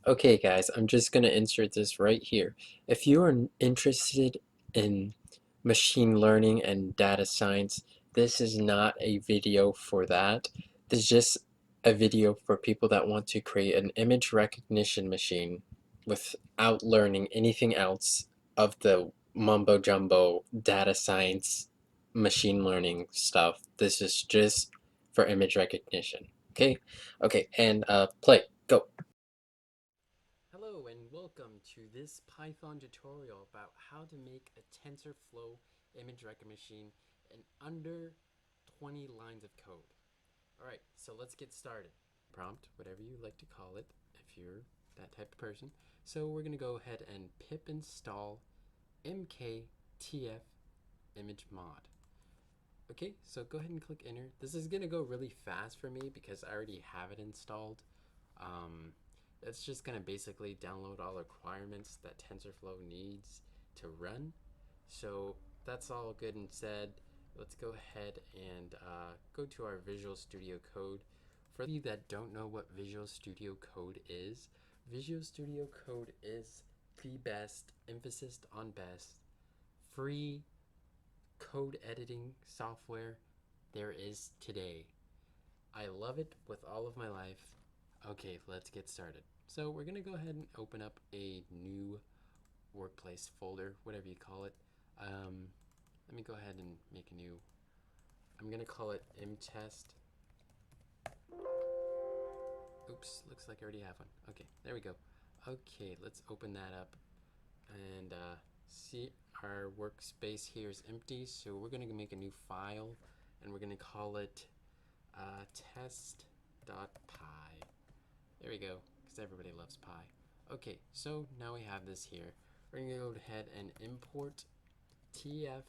Okay guys, I'm just going to insert this right here. If you are interested in machine learning and data science, this is not a video for that. This is just a video for people that want to create an image recognition machine without learning anything else of the mumbo jumbo data science machine learning stuff. This is just for image recognition. Okay? Okay, and play. Go. Hello and welcome to this Python tutorial about how to make a TensorFlow image recognition in under 20 lines of code. Alright, so let's get started. Prompt, whatever you like to call it, if you're that type of person. So we're going to go ahead and pip install MkTF image mod. Okay, so go ahead and click enter. This is going to go really fast for me because I already have it installed. It's just going to basically download all the requirements that TensorFlow needs to run. So that's all good and said. Let's go ahead and go to our Visual Studio Code. For you that don't know what Visual Studio Code is the best, emphasis on best, free code editing software there is today. I love it with all of my life. Okay, let's get started. So we're gonna go ahead and open up a new workplace folder, whatever you call it. Let me go ahead and make a new, I'm gonna call it mtest. Oops, looks like I already have one. Okay, there we go. Okay, let's open that up and see our workspace here is empty, so we're gonna make a new file and we're gonna call it test.py. There we go, because everybody loves pi. Okay, so now we have this here. We're going to go ahead and import TF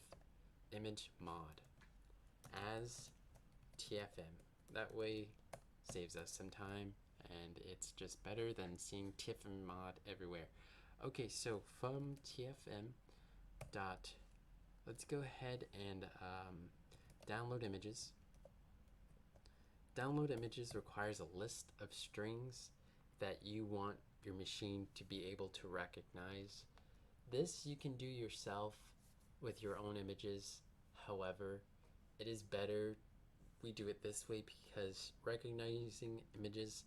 image mod as TFM. That way saves us some time and it's just better than seeing TFM mod everywhere. Okay, so from TFM dot, let's go ahead and download images. Download images requires a list of strings that you want your machine to be able to recognize. This you can do yourself with your own images. However, it is better we do it this way because recognizing images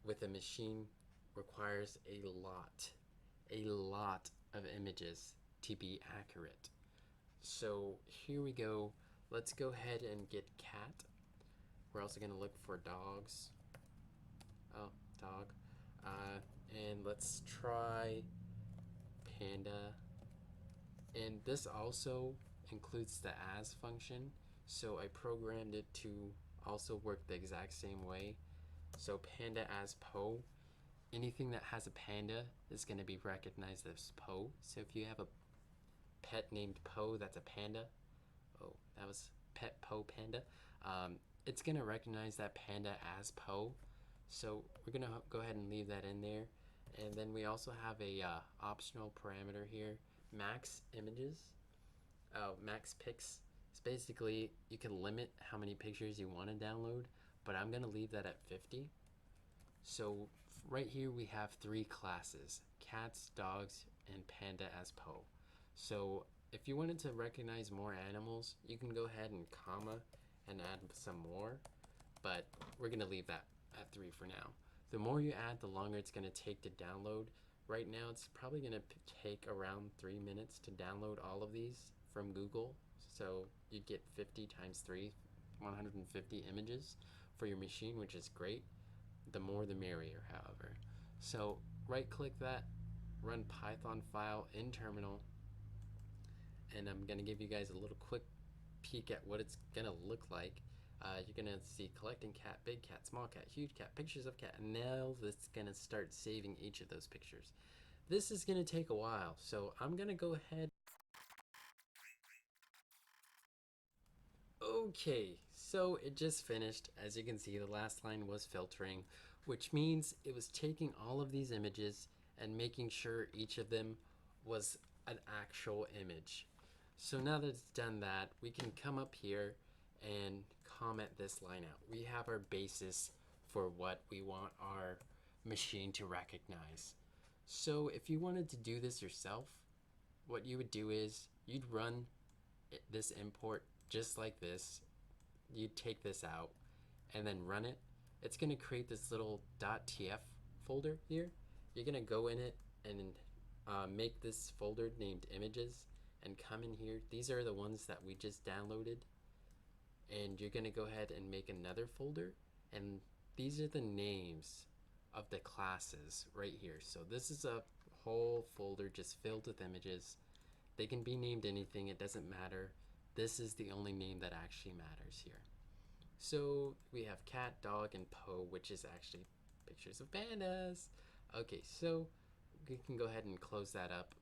with a machine requires a lot of images to be accurate. So here we go. Let's go ahead and get cat. We're also going to look for dogs. Oh, dog. And let's try panda. And this also includes the as function. So I programmed it to also work the exact same way. So panda as po. Anything that has a panda is going to be recognized as po. So if you have a pet named Po that's a panda, oh, that was pet Po panda, it's going to recognize that panda as Po. So we're going to go ahead and leave that in there. And then we also have a optional parameter here, max images, max pics. It's basically, you can limit how many pictures you want to download, but I'm going to leave that at 50. So right here we have three classes, cats, dogs, and panda as Po. So if you wanted to recognize more animals, you can go ahead and comma and add some more, but we're going to leave that at 3 for now. The more you add, the longer it's going to take to download. Right now it's probably going to take around 3 minutes to download all of these from Google. So you get 50 times 3, 150 images for your machine, which is great. The more the merrier, however. So right click that, run Python file in terminal, and I'm going to give you guys a little quick peek at what it's going to look like. You're going to see collecting cat, big cat, small cat, huge cat, pictures of cat, and now it's going to start saving each of those pictures. This is going to take a while, so I'm going to go ahead. Okay, so it just finished. As you can see, the last line was filtering, which means it was taking all of these images and making sure each of them was an actual image. So now that it's done that, we can come up here and comment this line out. We have our basis for what we want our machine to recognize. So if you wanted to do this yourself, what you would do is you'd run this import just like this. You'd take this out and then run it. It's going to create this little .tf folder here. You're going to go in it and make this folder named images and come in here. These are the ones that we just downloaded. And you're going to go ahead and make another folder. And these are the names of the classes right here. So this is a whole folder just filled with images. They can be named anything, it doesn't matter. This is the only name that actually matters here. So we have cat, dog, and Poe, which is actually pictures of pandas. Okay, so we can go ahead and close that up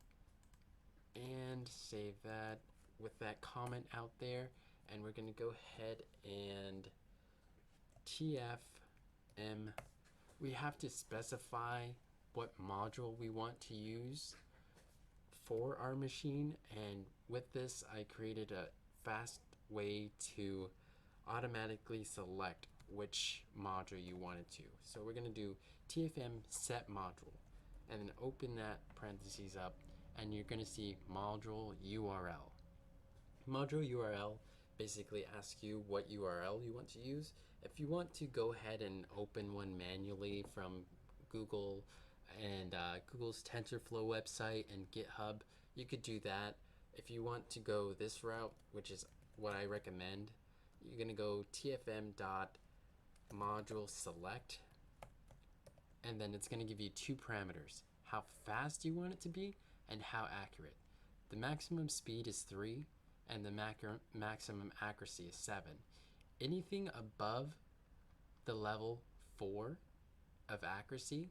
and save that with that comment out there. And we're going to go ahead and TFM. We have to specify what module we want to use for our machine, and with this I created a fast way to automatically select which module you wanted to. So we're going to do TFM set module and then open that parentheses up, and you're going to see module URL. Module URL basically asks you what URL you want to use. If you want to go ahead and open one manually from Google and Google's Tensorflow website and GitHub, you could do that. If you want to go this route, which is what I recommend, you're going to go tfm.module select, and then it's going to give you two parameters: how fast you want it to be and how accurate. The maximum speed is 3 and the maximum accuracy is 7. Anything above the level 4 of accuracy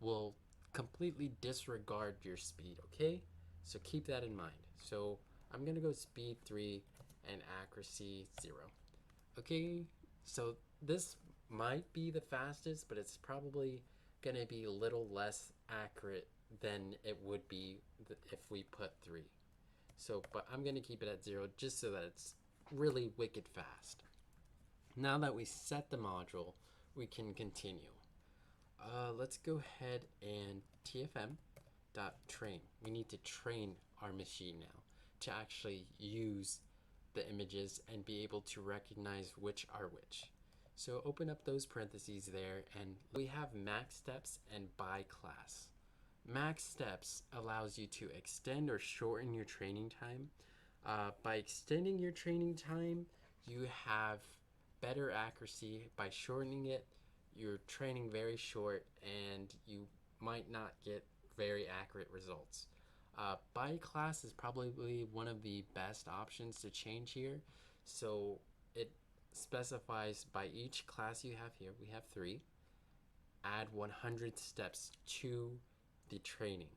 will completely disregard your speed, okay? So keep that in mind. So I'm gonna go speed 3 and accuracy 0. Okay, so this might be the fastest, but it's probably gonna be a little less accurate than it would be if we put 3. So, but I'm gonna keep it at 0 just so that it's really wicked fast. Now that we set the module, we can continue. Let's go ahead and tfm.train. We need to train our machine now to actually use the images and be able to recognize which are which. So open up those parentheses there, and we have max steps and by class. Max steps allows you to extend or shorten your training time. By extending your training time, you have better accuracy. By shortening it, you're training very short and you might not get very accurate results. By class is probably one of the best options to change here. So it specifies by each class you have here, we have 3, add 100 steps to the training.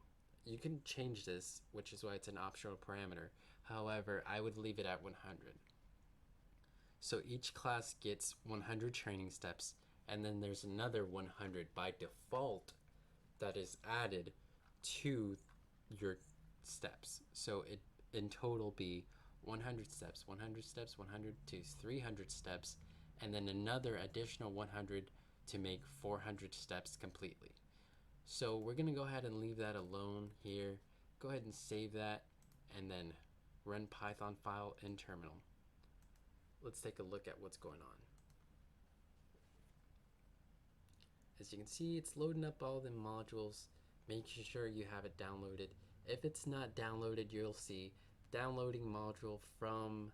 You can change this, which is why it's an optional parameter. However, I would leave it at 100. So each class gets 100 training steps, and then there's another 100 by default that is added to your steps. So it in total be 100 steps, 100 steps, 100 to 300 steps, and then another additional 100 to make 400 steps completely. So we're going to go ahead and leave that alone here. Go ahead and save that and then run Python file in terminal. Let's take a look at what's going on. As you can see, it's loading up all the modules, making sure you have it downloaded. If it's not downloaded, you'll see downloading module from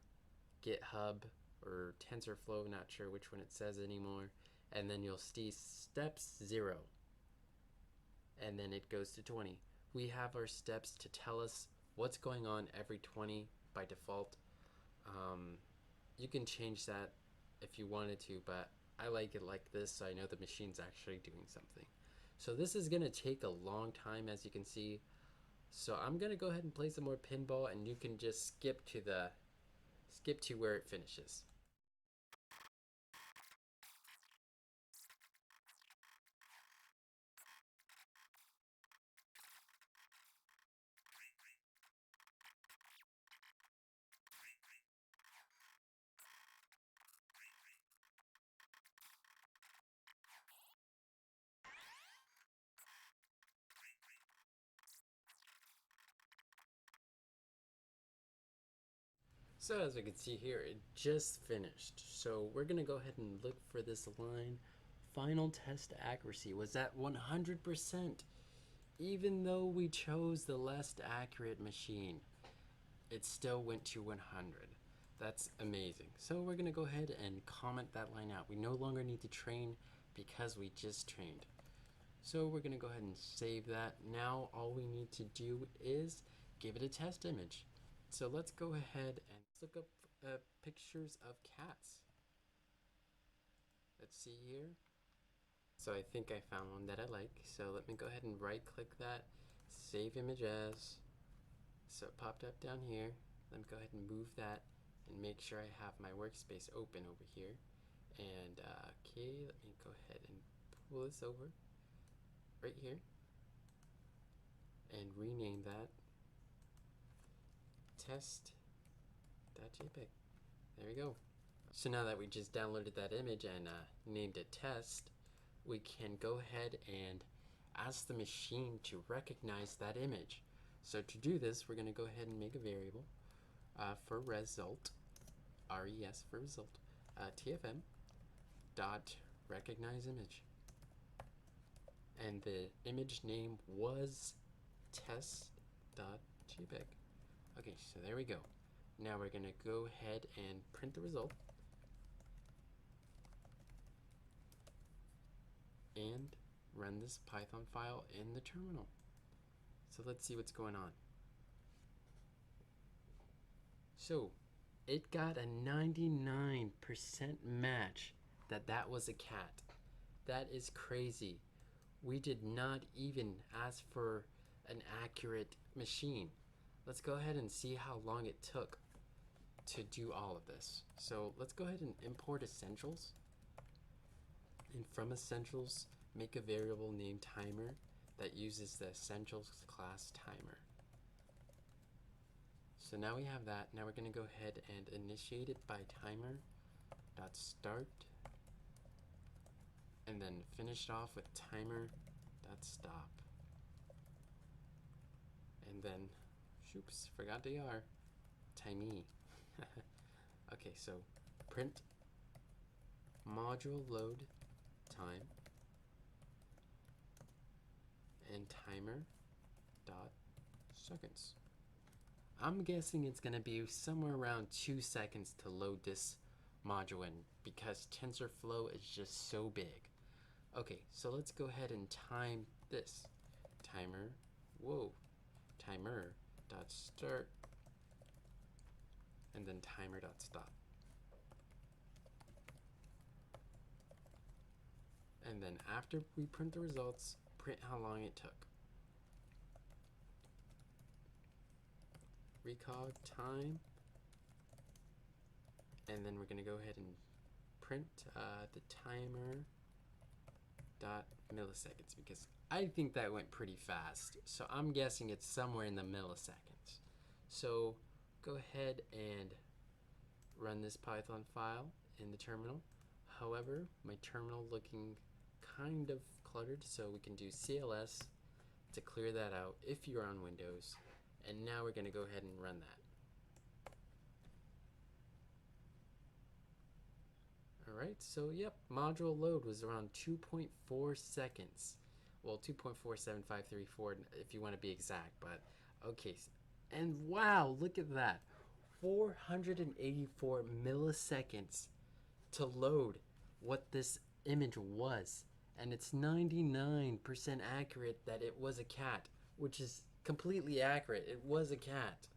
GitHub or Tensorflow, not sure which one it says anymore, and then you'll see steps 0, and then it goes to 20. We have our steps to tell us what's going on every 20 by default. You can change that if you wanted to, but I like it like this, so I know the machine's actually doing something. So this is gonna take a long time, as you can see. So I'm gonna go ahead and play some more pinball, and you can just skip to where it finishes. So as we can see here, it just finished. So we're gonna go ahead and look for this line. Final test accuracy was at 100%. Even though we chose the less accurate machine, it still went to 100. That's amazing. So we're gonna go ahead and comment that line out. We no longer need to train because we just trained. So we're gonna go ahead and save that. Now all we need to do is give it a test image. So let's go ahead and look up pictures of cats. Let's see here. So I think I found one that I like. So let me go ahead and right click that, save image as. So it popped up down here. Let me go ahead and move that and make sure I have my workspace open over here. And okay, let me go ahead and pull this over right here and rename that test.jpg. There we go. So now that we just downloaded that image and named it test, we can go ahead and ask the machine to recognize that image. So to do this, we're going to go ahead and make a variable for result, res for result, tfm dot recognize image. And the image name was test.jpg. Okay, so there we go. Now we're going to go ahead and print the result and run this Python file in the terminal. So let's see what's going on. So it got a 99% match that was a cat. That is crazy. We did not even ask for an accurate machine. Let's go ahead and see how long it took to do all of this. So let's go ahead and import essentials. And from essentials, make a variable named timer that uses the essentials class timer. So now we have that. Now we're going to go ahead and initiate it by timer.start and then finish it off with timer.stop. And then, oops, forgot the R, timey. Okay, so print module load time and timer dot seconds. I'm guessing it's gonna be somewhere around 2 seconds to load this module in because TensorFlow is just so big. Okay, so let's go ahead and time this. Timer dot start and then timer dot stop. And then after we print the results, print how long it took. Recog time, and then we're going to go ahead and print the timer dot milliseconds because I think that went pretty fast. So I'm guessing it's somewhere in the milliseconds. So go ahead and run this Python file in the terminal. However, my terminal looking kind of cluttered, so we can do CLS to clear that out if you're on Windows. And now we're going to go ahead and run that. Alright, so yep, module load was around 2.4 seconds. Well, 2.47534 if you want to be exact, but okay. And wow, look at that. 484 milliseconds to load what this image was. And it's 99% accurate that it was a cat, which is completely accurate. It was a cat.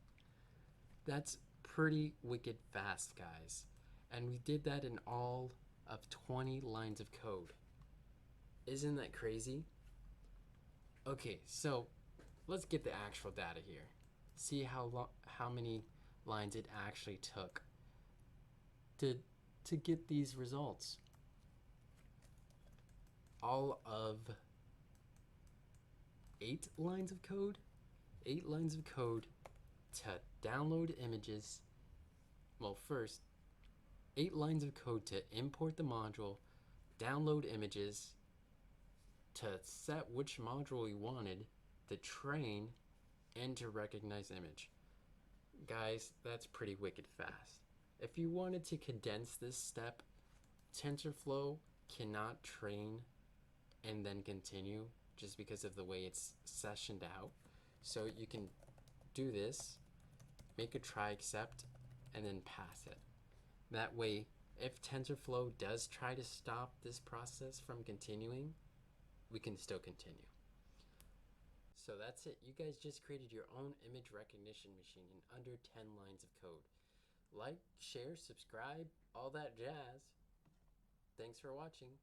That's pretty wicked fast, guys. And we did that in all of 20 lines of code. Isn't that crazy? Okay, so let's get the actual data here. See how many lines it actually took to get these results. All of 8 lines of code. 8 lines of code to download images. Well, first, 8 lines of code to import the module, download images, to set which module we wanted, to train, and to recognize image. Guys, that's pretty wicked fast. If you wanted to condense this step, TensorFlow cannot train and then continue just because of the way it's sessioned out. So you can do this, make a try except, and then pass it. That way, if TensorFlow does try to stop this process from continuing, we can still continue. So that's it. You guys just created your own image recognition machine in under 10 lines of code. Like, share, subscribe, all that jazz. Thanks for watching.